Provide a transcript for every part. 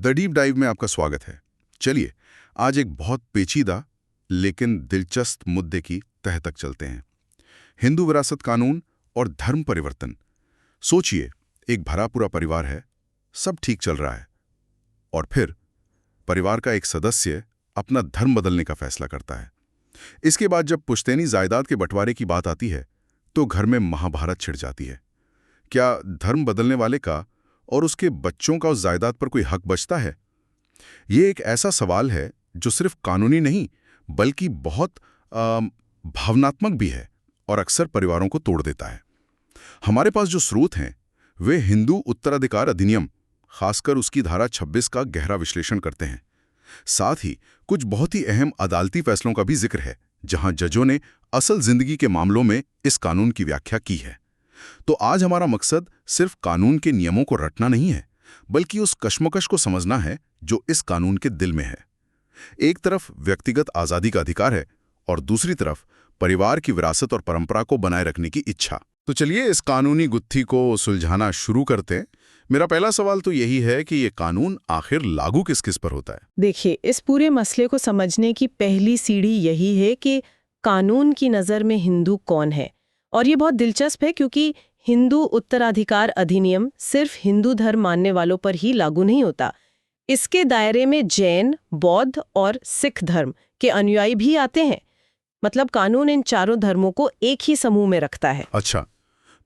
The deep dive में आपका स्वागत है। चलिए आज एक बहुत पेचीदा लेकिन दिलचस्प मुद्दे की तह तक चलते हैं। हिंदू विरासत कानून और धर्म परिवर्तन। सोचिए, एक भरा पूरा परिवार है, सब ठीक चल रहा है, और फिर परिवार का एक सदस्य अपना धर्म बदलने का फैसला करता है। इसके बाद जब पुश्तैनी जायदाद के बंटवारे की बात आती है तो घर में महाभारत छिड़ जाती है। क्या धर्म बदलने वाले का और उसके बच्चों का उस जायदाद पर कोई हक बचता है? ये एक ऐसा सवाल है जो सिर्फ कानूनी नहीं बल्कि बहुत भावनात्मक भी है और अक्सर परिवारों को तोड़ देता है। हमारे पास जो स्रोत हैं वे हिंदू उत्तराधिकार अधिनियम, खासकर उसकी धारा 26 का गहरा विश्लेषण करते हैं। साथ ही कुछ बहुत ही अहम अदालती फैसलों का भी जिक्र है जहां जजों ने असल जिंदगी के मामलों में इस कानून की व्याख्या की है। तो आज हमारा मकसद सिर्फ कानून के नियमों को रटना नहीं है बल्कि उस कश्मकश को समझना है जो इस कानून के दिल में है। एक तरफ व्यक्तिगत आज़ादी का अधिकार है और दूसरी तरफ परिवार की विरासत और परंपरा को बनाए रखने की इच्छा। तो चलिए इस कानूनी गुत्थी को सुलझाना शुरू करते हैं। मेरा पहला सवाल तो यही है कि ये कानून आखिर लागू किस किस पर होता है? देखिए, इस पूरे मसले को समझने की पहली सीढ़ी यही है कि कानून की नज़र में हिंदू कौन है। और ये बहुत दिलचस्प है क्योंकि हिंदू उत्तराधिकार अधिनियम सिर्फ हिंदू धर्म मानने वालों पर ही लागू नहीं होता। इसके दायरे में जैन, बौद्ध और सिख धर्म के अनुयायी भी आते हैं। मतलब कानून इन चारों धर्मों को एक ही समूह में रखता है। अच्छा,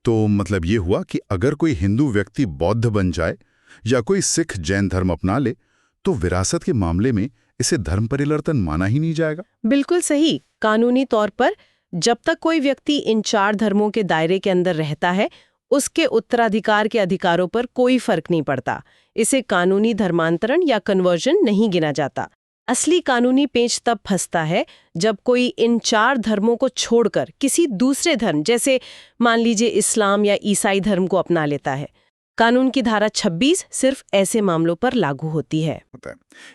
तो मतलब ये हुआ कि अगर कोई हिंदू व्यक्ति बौद्ध बन जाए या कोई सिख जैन धर्म अपना ले तो विरासत के मामले में इसे धर्म परिवर्तन माना ही नहीं जाएगा? बिल्कुल सही। कानूनी तौर पर जब तक कोई व्यक्ति इन चार धर्मों के दायरे के अंदर रहता है, उसके उत्तराधिकार के अधिकारों पर कोई फर्क नहीं पड़ता। इसे कानूनी धर्मांतरण या कन्वर्जन नहीं गिना जाता। असली कानूनी पेंच तब फंसता है जब कोई इन चार धर्मों को छोड़कर किसी दूसरे धर्म, जैसे मान लीजिए इस्लाम या ईसाई धर्म को अपना लेता है। कानून की धारा 26 सिर्फ ऐसे मामलों पर लागू होती है।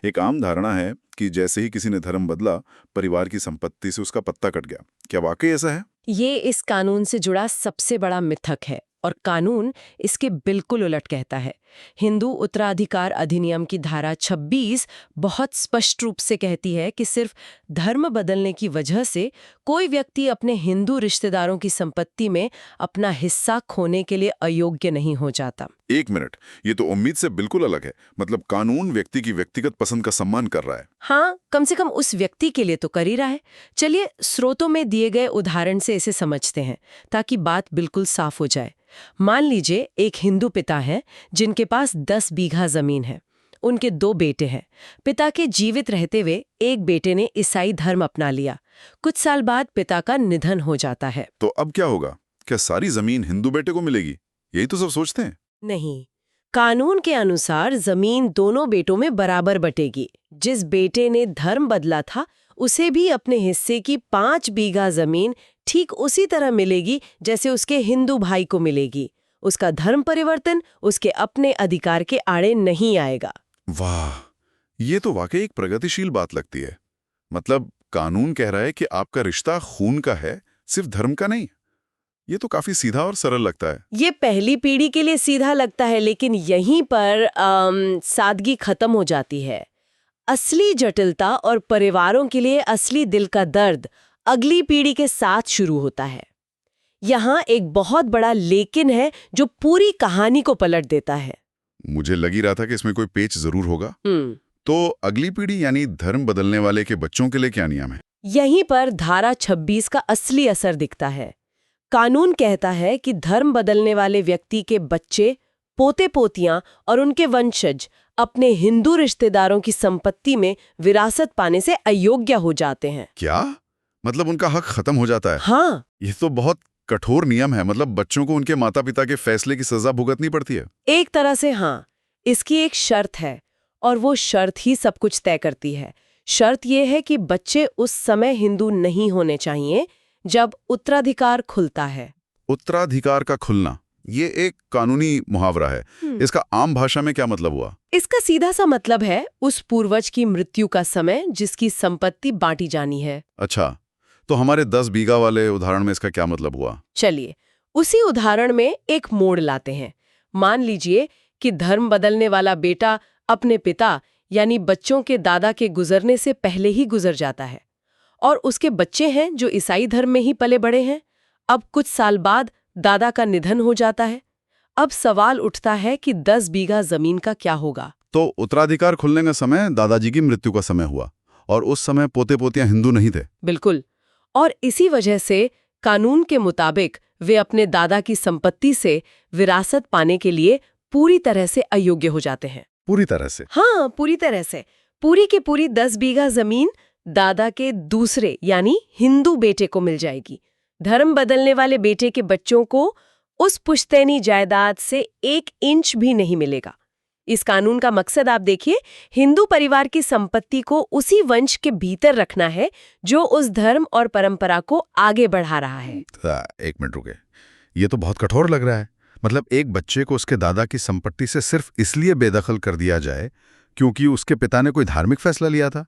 एक आम धारणा है कि जैसे ही किसी ने धर्म बदला, परिवार की संपत्ति से उसका पत्ता कट गया। क्या वाकई ऐसा है? ये इस कानून से जुड़ा सबसे बड़ा मिथक है और कानून इसके बिल्कुल उलट कहता है। हिंदू उत्तराधिकार अधिनियम की धारा 26 बहुत स्पष्ट रूप से कहती है कि सिर्फ धर्म बदलने की वजह से कोई व्यक्ति अपने हिंदू रिश्तेदारों की संपत्ति में अपना हिस्सा खोने के लिए अयोग्य नहीं हो जाता। एक मिनट, ये तो उम्मीद से बिल्कुल अलग है। मतलब कानून व्यक्ति की व्यक्तिगत पसंद का सम्मान कर रहा है। हाँ, कम से कम उस व्यक्ति के लिए तो कर ही रहा है। चलिए स्रोतों में दिए गए उदाहरण से इसे समझते हैं ताकि बात बिल्कुल साफ हो जाए। मान लीजिए एक हिंदू पिता है जिनके पास 10 बीघा जमीन है। उनके 2 बेटे हैं। पिता के जीवित रहते हुए एक बेटे ने ईसाई धर्म अपना लिया। कुछ साल बाद पिता का निधन हो जाता है। तो अब क्या होगा? क्या सारी जमीन हिंदू बेटे को मिलेगी? यही तो सब सोचते हैं। नहीं, कानून के अनुसार जमीन दोनों बेटों में बराबर बटेगी। जिस बेटे ने धर्म बदला था उसे भी अपने हिस्से की 5 बीघा जमीन ठीक उसी तरह मिलेगी जैसे उसके हिंदू भाई को मिलेगी। उसका धर्म परिवर्तन उसके अपने अधिकार के आड़े नहीं आएगा। वाह, ये तो वाकई एक प्रगतिशील बात लगती है। मतलब कानून कह रहा है कि आपका रिश्ता खून का है, सिर्फ धर्म का नहीं। ये तो काफी सीधा और सरल लगता है। ये पहली पीढ़ी के लिए सीधा लगता है, लेकिन यहीं पर सादगी खत्म हो जाती है। असली जटिलता और परिवारों के लिए असली दिल का दर्द अगली पीढ़ी के साथ शुरू होता है। यहाँ एक बहुत बड़ा लेकिन है जो पूरी कहानी को पलट देता है। मुझे लग ही रहा था कि इसमें कोई पेच जरूर होगा। तो अगली पीढ़ी यानी धर्म बदलने वाले के बच्चों के लिए क्या नियम है? यहीं पर धारा 26 का असली असर दिखता है। कानून कहता है कि धर्म बदलने वाले व्यक्ति के बच्चे, पोते पोतियां और उनके वंशज अपने हिंदू रिश्तेदारों की संपत्ति में विरासत पाने से अयोग्य हो जाते हैं। क्या मतलब उनका हक खत्म हो जाता है? हाँ, ये तो बहुत कठोर नियम है। मतलब बच्चों को उनके माता पिता के फैसले की सजा भुगतनी पड़ती है। एक तरह से हाँ। इसकी एक शर्त है और वो शर्त ही सब कुछ तय करती है। शर्त ये है कि बच्चे उस समय हिंदू नहीं होने चाहिए जब उत्तराधिकार खुलता है। उत्तराधिकार का खुलना, ये एक कानूनी मुहावरा है। इसका आम भाषा में क्या मतलब हुआ? इसका सीधा सा मतलब है उस पूर्वज की मृत्यु का समय जिसकी संपत्ति बांटी जानी है। अच्छा, तो हमारे 10 बीघा वाले उदाहरण में इसका क्या मतलब हुआ? चलिए उसी उदाहरण में एक मोड़ लाते हैं। मान लीजिए कि धर्म बदलने वाला बेटा अपने पिता यानी बच्चों के दादा के गुजरने से पहले ही गुजर जाता है। और उसके बच्चे हैं जो ईसाई धर्म में ही पले बड़े हैं। अब कुछ साल बाद दादा का निधन हो जाता है। अब सवाल उठता है कि 10 बीघा जमीन का क्या होगा। तो उत्तराधिकार खुलने का समय दादाजी की मृत्यु का समय हुआ, और उस समय पोते पोतियां हिंदू नहीं थे। बिल्कुल। और इसी वजह से कानून के मुताबिक वे अपने दादा की संपत्ति से विरासत पाने के लिए पूरी तरह से अयोग्य हो जाते हैं। पूरी तरह से? हाँ, पूरी तरह से। पूरी की पूरी 10 बीघा जमीन दादा के दूसरे यानी हिंदू बेटे को मिल जाएगी। धर्म बदलने वाले बेटे के बच्चों को उस पुश्तैनी जायदाद से 1 इंच भी नहीं मिलेगा। इस कानून का मकसद आप देखिए, हिंदू परिवार की संपत्ति को उसी वंश के भीतर रखना है जो उस धर्म और परंपरा को आगे बढ़ा रहा है। एक मिनट रुके, ये तो बहुत कठोर लग रहा है। मतलब एक बच्चे को उसके दादा की संपत्ति से सिर्फ इसलिए बेदखल कर दिया जाए क्योंकि उसके पिता ने कोई धार्मिक फैसला लिया था।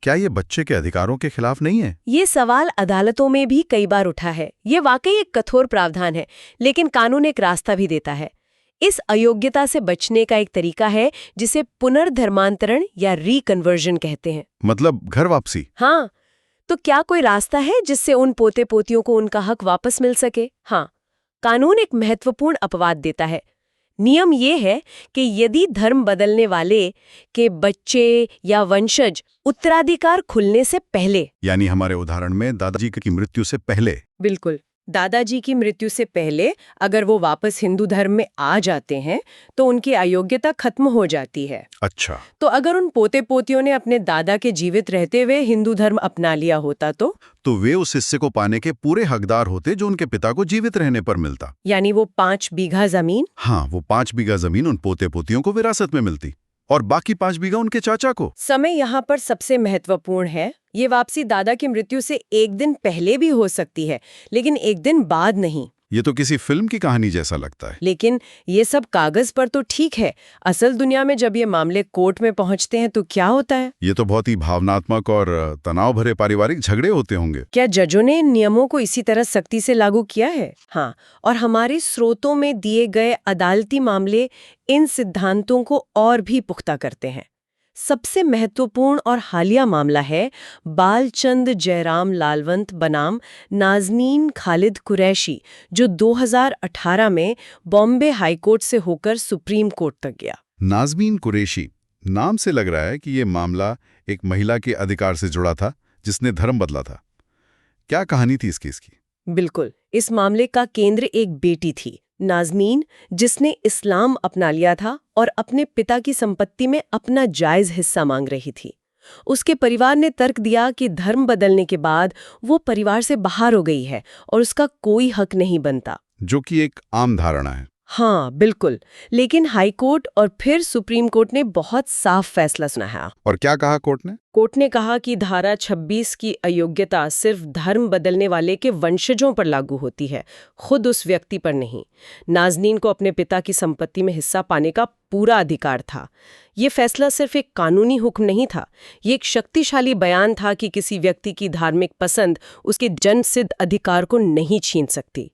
क्या ये बच्चे के अधिकारों के खिलाफ नहीं है? ये सवाल अदालतों में भी कई बार उठा है। ये वाकई एक कठोर प्रावधान है, लेकिन कानून एक रास्ता भी देता है। इस अयोग्यता से बचने का एक तरीका है जिसे पुनर्धर्मांतरण या रिकन्वर्जन कहते हैं। मतलब घर वापसी? हाँ। तो क्या कोई रास्ता है जिससे उन पोते पोतियों को उनका हक वापस मिल सके? हाँ, कानून एक महत्वपूर्ण अपवाद देता है। नियम ये है कि यदि धर्म बदलने वाले के बच्चे या वंशज उत्तराधिकार खुलने से पहले, यानी हमारे उदाहरण में दादाजी की मृत्यु से पहले, बिल्कुल दादाजी की मृत्यु से पहले अगर वो वापस हिंदू धर्म में आ जाते हैं तो उनकी अयोग्यता खत्म हो जाती है। अच्छा। तो अगर उन पोते पोतियों ने अपने दादा के जीवित रहते हुए हिंदू धर्म अपना लिया होता तो वे उस हिस्से को पाने के पूरे हकदार होते जो उनके पिता को जीवित रहने पर मिलता। यानी वो 5 बीघा जमीन? हाँ, वो 5 बीघा जमीन उन पोते पोतियों को विरासत में मिलती और बाकी 5 बीघा उनके चाचा को। समय यहाँ पर सबसे महत्वपूर्ण है। ये वापसी दादा की मृत्यु से 1 दिन पहले भी हो सकती है, लेकिन 1 दिन बाद नहीं। ये तो किसी फिल्म की कहानी जैसा लगता है। लेकिन ये सब कागज पर तो ठीक है। असल दुनिया में जब ये मामले कोर्ट में पहुंचते हैं तो क्या होता है? ये तो बहुत ही भावनात्मक और तनाव भरे पारिवारिक झगड़े होते होंगे। क्या जजों ने इन नियमों को इसी तरह सख्ती से लागू किया है? हाँ, और हमारे स्रोतों में दिए गए अदालती मामले इन सिद्धांतों को और भी पुख्ता करते हैं। सबसे महत्वपूर्ण और हालिया मामला है बालचंद जयराम लालवंत बनाम नाजनीन खालिद कुरैशी, जो 2018 में बॉम्बे हाईकोर्ट से होकर सुप्रीम कोर्ट तक गया। नाजनीन कुरैशी नाम से लग रहा है कि ये मामला एक महिला के अधिकार से जुड़ा था जिसने धर्म बदला था। क्या कहानी थी इस केस की? बिल्कुल, इस मामले का केंद्र एक बेटी थी, नाजनीन, जिसने इस्लाम अपना लिया था और अपने पिता की संपत्ति में अपना जायज हिस्सा मांग रही थी। उसके परिवार ने तर्क दिया कि धर्म बदलने के बाद वो परिवार से बाहर हो गई है और उसका कोई हक नहीं बनता, जो कि एक आम धारणा है। हाँ बिल्कुल, लेकिन हाई कोर्ट और फिर सुप्रीम कोर्ट ने बहुत साफ फैसला सुनाया। और क्या कहा कोर्ट ने? कोर्ट ने कहा कि धारा 26 की अयोग्यता सिर्फ धर्म बदलने वाले के वंशजों पर लागू होती है, खुद उस व्यक्ति पर नहीं। नाजनीन को अपने पिता की संपत्ति में हिस्सा पाने का पूरा अधिकार था। ये फैसला सिर्फ एक कानूनी हुक्म नहीं था, ये एक शक्तिशाली बयान था कि किसी व्यक्ति की धार्मिक पसंद उसके जन्मसिद्ध अधिकार को नहीं छीन सकती।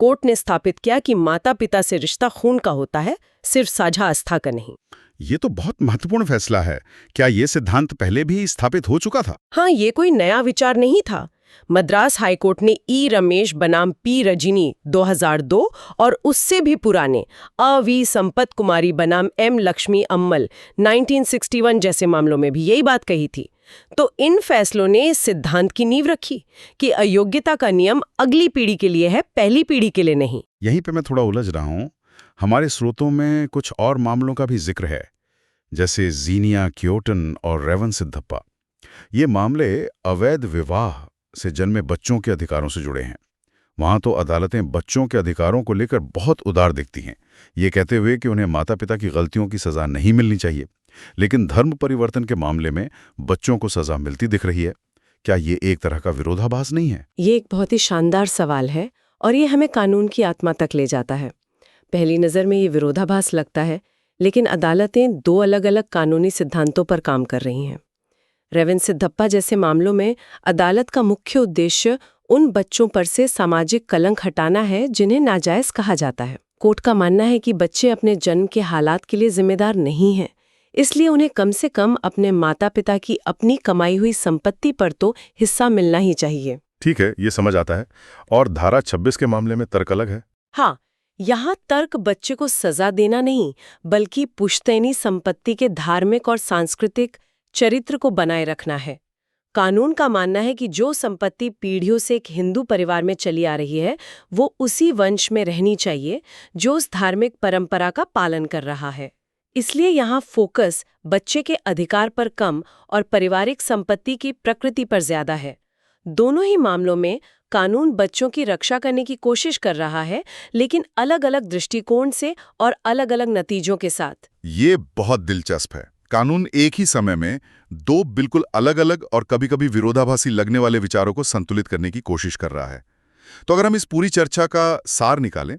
कोर्ट ने स्थापित किया कि माता पिता से रिश्ता खून का होता है, सिर्फ साझा आस्था का नहीं। ये तो बहुत महत्वपूर्ण फैसला है। क्या ये सिद्धांत पहले भी स्थापित हो चुका था? हाँ, ये कोई नया विचार नहीं था। मद्रास हाईकोर्ट ने ई रमेश बनाम पी रजनी 2002 और उससे भी पुराने अवी संपत कुमारी बनाम एम लक्ष्मी अम्मल 1961 जैसे मामलों में भी यही बात कही थी। तो इन फैसलों ने इस सिद्धांत की नींव रखी कि अयोग्यता का नियम अगली पीढ़ी के लिए है, पहली पीढ़ी के लिए नहीं। यहीं पे मैं थोड़ा उलझ रहा हूँ। हमारे स्रोतों में कुछ और मामलों का भी जिक्र है, जैसे जीनिया क्योटन और रेवन सिद्धप्पा। ये मामले अवैध विवाह से जन्मे बच्चों के अधिकारों से जुड़े हैं। वहाँ तो अदालतें बच्चों के अधिकारों को लेकर बहुत उदार दिखती हैं, ये कहते हुए कि उन्हें माता पिता की गलतियों की सज़ा नहीं मिलनी चाहिए। लेकिन धर्म परिवर्तन के मामले में बच्चों को सज़ा मिलती दिख रही है। क्या ये एक तरह का विरोधाभास नहीं है? ये एक बहुत ही शानदार सवाल है और ये हमें कानून की आत्मा तक ले जाता है। पहली नज़र में ये विरोधाभास लगता है, लेकिन अदालतें 2 अलग-अलग कानूनी सिद्धांतों पर काम कर रही हैं। रेवन सिद्धप्पा जैसे मामलों में अदालत का मुख्य उद्देश्य उन बच्चों पर से सामाजिक कलंक हटाना है जिन्हें नाजायज कहा जाता है। कोर्ट का मानना है कि बच्चे अपने जन्म के हालात के लिए जिम्मेदार नहीं हैं, इसलिए उन्हें कम से कम अपने माता पिता की अपनी कमाई हुई संपत्ति पर तो हिस्सा मिलना ही चाहिए। ठीक है, ये समझ आता है। और धारा 26 के मामले में तर्क अलग है। हाँ, यहाँ तर्क बच्चे को सजा देना नहीं, बल्कि पुश्तैनी संपत्ति के धार्मिक और सांस्कृतिक चरित्र को बनाए रखना है। कानून का मानना है कि जो संपत्ति पीढ़ियों से एक हिंदू परिवार में चली आ रही है, वो उसी वंश में रहनी चाहिए जो उस धार्मिक परंपरा का पालन कर रहा है। इसलिए यहाँ फोकस बच्चे के अधिकार पर कम और पारिवारिक संपत्ति की प्रकृति पर ज्यादा है। दोनों ही मामलों में कानून बच्चों की रक्षा करने की कोशिश कर रहा है, लेकिन अलग-अलग दृष्टिकोण से और अलग-अलग नतीजों के साथ। ये बहुत दिलचस्प है। कानून एक ही समय में दो बिल्कुल अलग-अलग और कभी-कभी विरोधाभासी लगने वाले विचारों को संतुलित करने की कोशिश कर रहा है। तो अगर हम इस पूरी चर्चा का सार निकालें,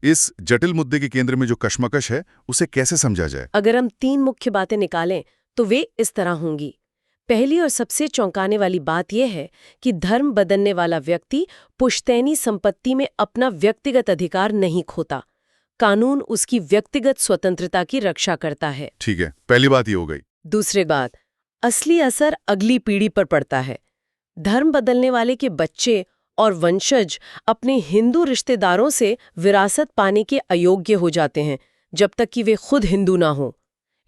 इस जटिल मुद्दे के केंद्र में जो कश्मकश है, उसे कैसे समझा जाए? अगर हम 3 मुख्य बातें निकालें, तो वे इस तरह होंगी। पहली और सबसे चौंकाने वाली बात यह है कि धर्म बदलने वाला व्यक्ति पुश्तैनी संपत्ति में अपना व्यक्तिगत अधिकार नहीं खोता। कानून उसकी व्यक्तिगत स्वतंत्रता की रक्षा करता है। ठीक है, पहली बात ये हो गई। दूसरी बात, असली असर अगली पीढ़ी पर पड़ता है। धर्म बदलने वाले के बच्चे और वंशज अपने हिंदू रिश्तेदारों से विरासत पाने के अयोग्य हो जाते हैं, जब तक कि वे खुद हिंदू ना हो।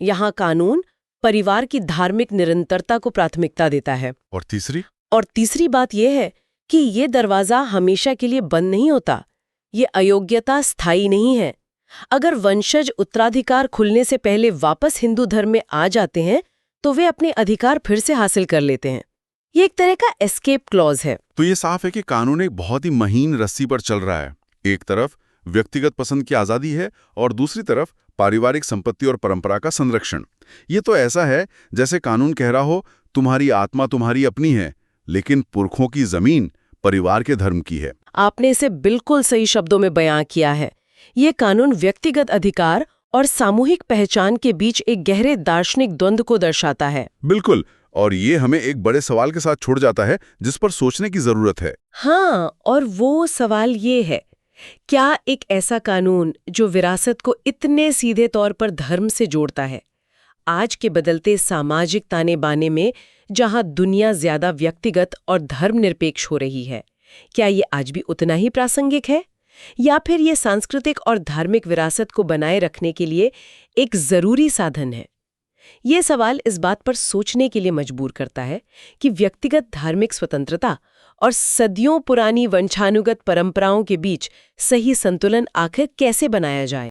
यहाँ कानून परिवार की धार्मिक निरंतरता को प्राथमिकता देता है। और तीसरी बात यह है कि ये दरवाजा हमेशा के लिए बंद नहीं होता। ये अयोग्यता स्थायी नहीं है। अगर वंशज उत्तराधिकार खुलने से पहले वापस हिंदू धर्म में आ जाते हैं, तो वे अपने अधिकार फिर से हासिल कर लेते हैं। ये एक तरह का एस्केप क्लॉज है। तो ये साफ है कि कानून एक बहुत ही महीन रस्सी पर चल रहा है। एक तरफ व्यक्तिगत पसंद की आजादी है और दूसरी तरफ पारिवारिक संपत्ति और परंपरा का संरक्षण। ये तो ऐसा है जैसे कानून कह रहा हो, तुम्हारी आत्मा तुम्हारी अपनी है, लेकिन पुरखों की जमीन परिवार के धर्म की है। आपने इसे बिल्कुल सही शब्दों में बयां किया है। ये कानून व्यक्तिगत अधिकार और सामूहिक पहचान के बीच एक गहरे दार्शनिक द्वंद्व को दर्शाता है। बिल्कुल, और ये हमें एक बड़े सवाल के साथ छोड़ जाता है जिस पर सोचने की जरूरत है। हाँ, और वो सवाल ये है, क्या एक ऐसा कानून जो विरासत को इतने सीधे तौर पर धर्म से जोड़ता है, आज के बदलते सामाजिक ताने बाने में जहां दुनिया ज्यादा व्यक्तिगत और धर्मनिरपेक्ष हो रही है, क्या ये आज भी उतना ही प्रासंगिक है, या फिर ये सांस्कृतिक और धार्मिक विरासत को बनाए रखने के लिए एक जरूरी साधन है? ये सवाल इस बात पर सोचने के लिए मजबूर करता है कि व्यक्तिगत धार्मिक स्वतंत्रता और सदियों पुरानी वंशानुगत परंपराओं के बीच सही संतुलन आखिर कैसे बनाया जाए।